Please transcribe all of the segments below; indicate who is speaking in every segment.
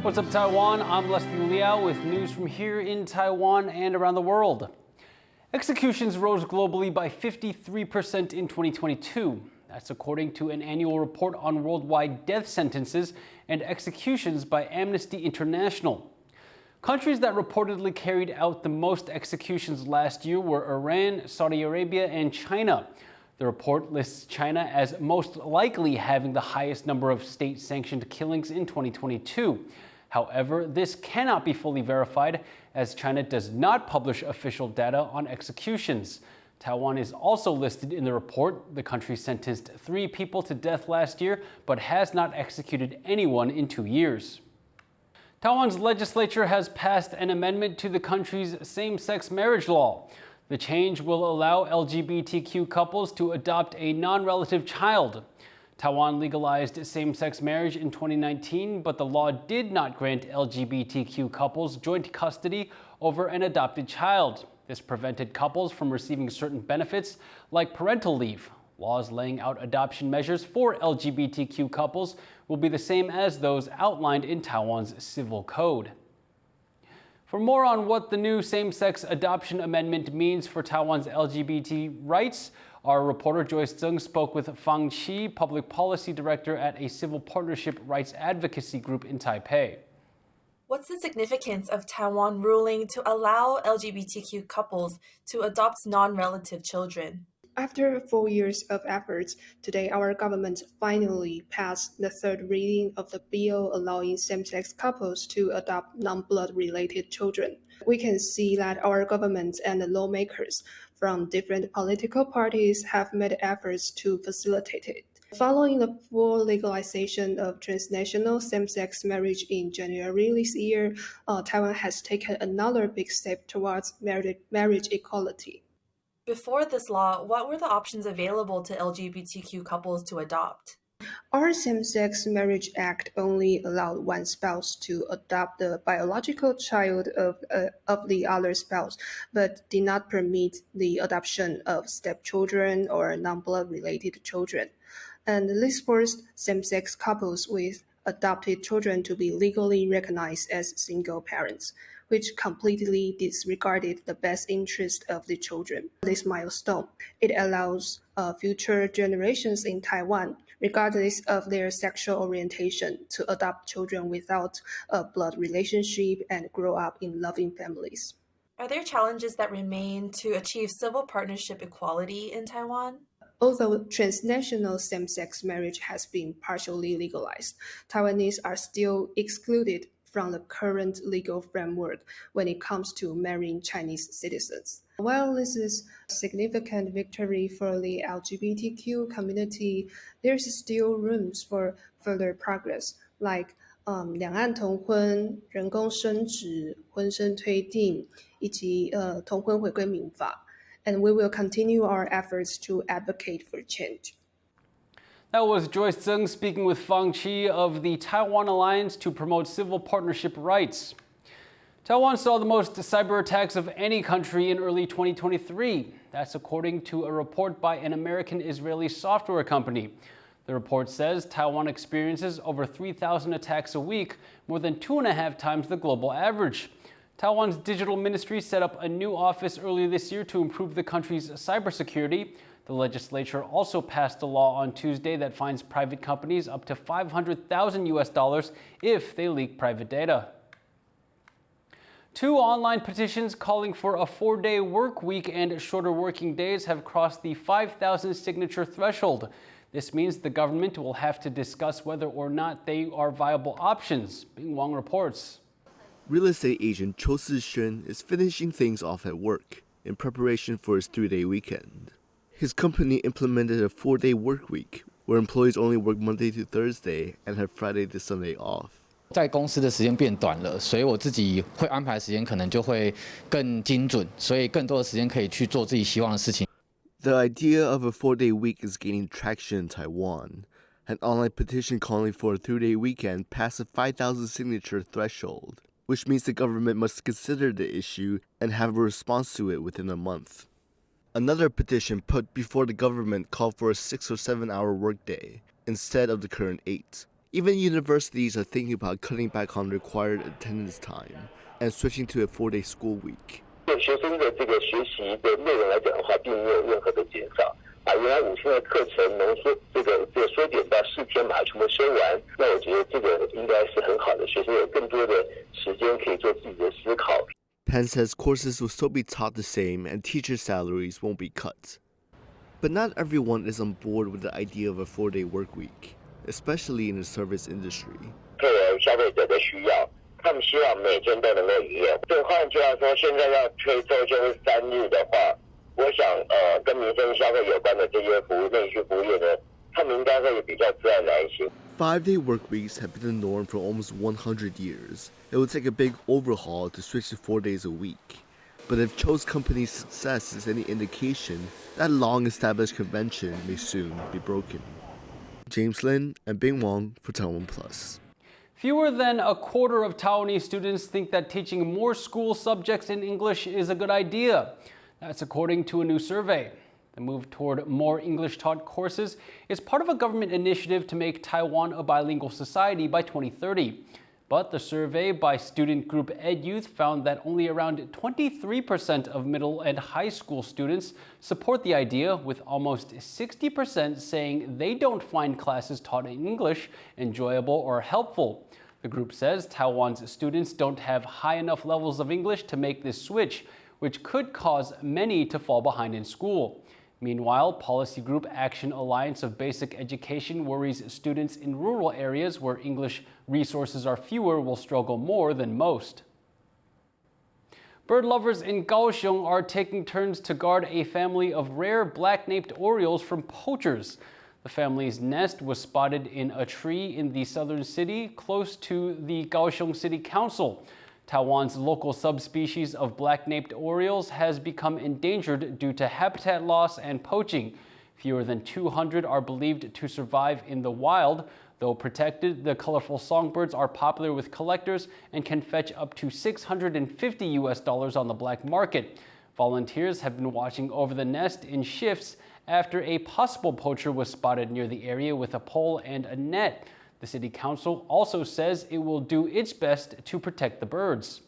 Speaker 1: What's up, Taiwan? I'm Liao with news from here in Taiwan and around the world. Executions rose globally by 53% in 2022. That's according to an annual report on worldwide death sentences and executions by Amnesty International. Countries that reportedly carried out the most executions last year were Iran, Saudi Arabia, and China. The report lists China as most likely having the highest number of state-sanctioned killings in 2022. However, this cannot be fully verified as China does not publish official data on executions. Taiwan is also listed in the report. The country sentenced 3 people to death last year, but has not executed anyone in 2 years. Taiwan's legislature has passed an amendment to the country's same-sex marriage law. The change will allow LGBTQ couples to adopt a non-relative child. Taiwan legalized same-sex marriage in 2019, but the law did not grant LGBTQ couples joint custody over an adopted child. This prevented couples from receiving certain benefits like parental leave. Laws laying out adoption measures for LGBTQ couples will be the same as those outlined in Taiwan's civil code. For more on what the new same-sex adoption amendment means for Taiwan's LGBT rights, our reporter Joyce Zeng spoke with Fang Chi, Public Policy Director at a civil partnership rights advocacy group in Taipei.
Speaker 2: What's the significance of Taiwan ruling to allow LGBTQ couples to adopt non-relative children?
Speaker 3: After 4 years of efforts, today our government finally passed the third reading of the bill allowing same-sex couples to adopt non-blood related children. We can see that our government and the lawmakers from different political parties have made efforts to facilitate it. Following the full legalization of transnational same-sex marriage in January this year, Taiwan has taken another big step towards marriage equality.
Speaker 2: Before this law, what were the options available to LGBTQ couples to adopt?
Speaker 3: Our Same-Sex Marriage Act only allowed one spouse to adopt the biological child of the other spouse, but did not permit the adoption of stepchildren or non-blood related children. And this forced same-sex couples with adopted children to be legally recognized as single parents, which completely disregarded the best interest of the children. This milestone, it allows future generations in Taiwan, regardless of their sexual orientation, to adopt children without a blood relationship and grow up in loving families.
Speaker 2: Are there challenges that remain to achieve civil partnership equality in Taiwan?
Speaker 3: Although transnational same-sex marriage has been partially legalized, Taiwanese are still excluded from the current legal framework when it comes to marrying Chinese citizens. While this is a significant victory for the LGBTQ community, there's still room for further progress, like 两岸同婚、人工生殖、婚生推定以及同婚回归民法。And we will continue our efforts to advocate for change.
Speaker 1: That was Joyce Zeng speaking with Fang Chi of the Taiwan Alliance to promote civil partnership rights. Taiwan saw the most cyber attacks of any country in early 2023. That's according to a report by an American-Israeli software company. The report says Taiwan experiences over 3,000 attacks a week, more than 2.5 times the global average. Taiwan's digital ministry set up a new office earlier this year to improve the country's cybersecurity. The legislature also passed a law on Tuesday that fines private companies up to $500,000 if they leak private data. 2 online petitions calling for a 4-day work week and shorter working days have crossed the 5,000 signature threshold. This means the government will have to discuss whether or not they are viable options. Bilingual reports.
Speaker 4: Real estate agent Kaohsiung is finishing things off at work in preparation for his 3-day weekend. His company implemented a 4-day work week where employees only work Monday to Thursday and have Friday to Sunday off.
Speaker 5: 在公司的时间变短了，所以我自己会安排时间可能就会更精准，所以更多的时间可以去做自己希望的事情。
Speaker 4: The idea of a 4-day week is gaining traction in Taiwan. An online petition calling for a 3-day weekend passed the 5,000 signature threshold, which means the government must consider the issue and have a response to it within a month. Another petition put before the government called for a 6 or 7 hour workday instead of the current 8. Even universities are thinking about cutting back on required attendance time and switching to a 4-day school week.
Speaker 6: 对学生的这个学习的内容来讲的话，并没有任何的减少。原来5天的课程浓缩这个缩减到4天把它全部修完，那我觉得这个应该是很好的，学生有更多的时间可以做自己的思考。
Speaker 4: Pan says courses will still be taught the same and teacher salaries won't be cut. But not everyone is on board with the idea of a 4-day work week, especially in the service industry.
Speaker 6: 配合消费者的需要，他们希望每天都能够营业。对，换句话说，现在要推周休3日的话，我想跟民生消费有关的这些服务内需服务业呢，他们应该会比较自然来行。
Speaker 4: 5-day work weeks have been the norm for almost 100 years. It would take a big overhaul to switch to 4 days a week. But if Cho's company's success is any indication, that long-established convention may soon be broken. James Lin and Bing Wong for TaiwanPlus.
Speaker 1: Fewer than a quarter of Taiwanese students think that teaching more school subjects in English is a good idea. That's according to a new survey. The move toward more English-taught courses is part of a government initiative to make Taiwan a bilingual society by 2030. But the survey by student group EdYouth found that only around 23% of middle and high school students support the idea, with almost 60% saying they don't find classes taught in English enjoyable or helpful. The group says Taiwan's students don't have high enough levels of English to make this switch, which could cause many to fall behind in school. Meanwhile, policy group Action Alliance of Basic Education worries students in rural areas where English resources are fewer will struggle more than most. Bird lovers in Kaohsiung are taking turns to guard a family of rare black-naped orioles from poachers. The family's nest was spotted in a tree in the southern city, close to the Kaohsiung City Council. Taiwan's local subspecies of black-naped orioles has become endangered due to habitat loss and poaching. Fewer than 200 are believed to survive in the wild. Though protected, the colorful songbirds are popular with collectors and can fetch up to $650 on the black market. Volunteers have been watching over the nest in shifts after a possible poacher was spotted near the area with a pole and a net. The city council also says it will do its best to protect the birds.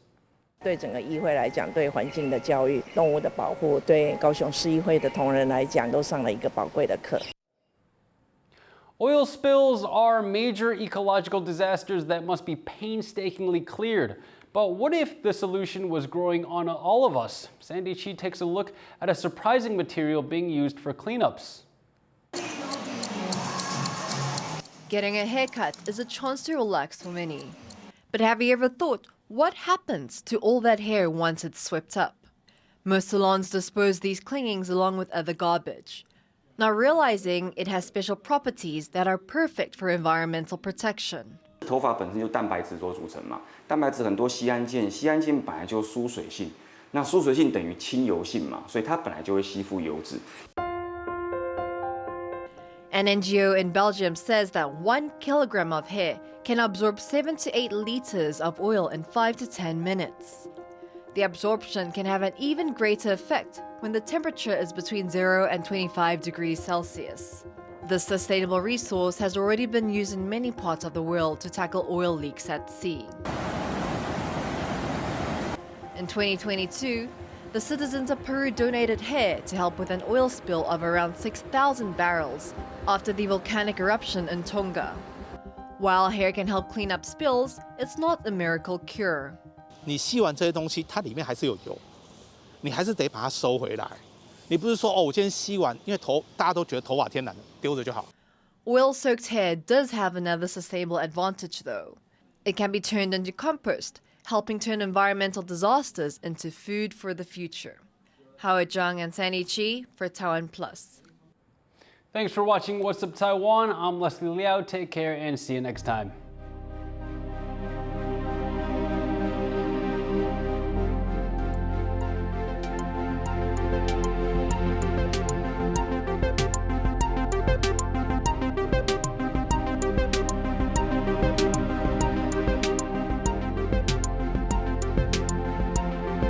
Speaker 7: 对整个议会来讲，对环境的教育、动物的保护，对高雄市议会的同仁来讲，都上了一个宝贵的课。
Speaker 1: Oil spills are major ecological disasters that must be painstakingly cleared. But what if the solution was growing on all of us? Sandy Chi takes a look at a surprising material being used for cleanups.
Speaker 8: Getting a haircut is a chance to relax for many. But have you ever thought, what happens to all that hair once it's swept up? Most salons dispose these clingings along with other garbage, not realizing it has special properties that are perfect for environmental protection.
Speaker 9: 头发本身就蛋白质所组成嘛，蛋白质很多烯胺键，烯胺键本来就疏水性，那疏水性等于亲油性嘛，所以它本来就会吸附油脂。
Speaker 8: An NGO in Belgium says that 1 kilogram of hair can absorb 7 to 8 liters of oil in 5 to 10 minutes. The absorption can have an even greater effect when the temperature is between 0 and 25 degrees Celsius. This sustainable resource has already been used in many parts of the world to tackle oil leaks at sea. In 2022, the citizens of Peru donated hair to help with an oil spill of around 6,000 barrels after the volcanic eruption in Tonga. While hair can help clean up spills, it's not a miracle cure.
Speaker 10: 你吸完这些东西，它里面还是有油，你还是得把它收回来。你不是说哦，我今天吸完，因为大家都觉得头发天然的，丢着就好。
Speaker 8: Oil-soaked hair does have another sustainable advantage, though. It can be turned into compost, helping turn environmental disasters into food for the future. Howard Zhang and Sandy Chi for TaiwanPlus.
Speaker 1: Thanks for watching What's Up Taiwan. I'm Leslie Liao. Take care and see you next time.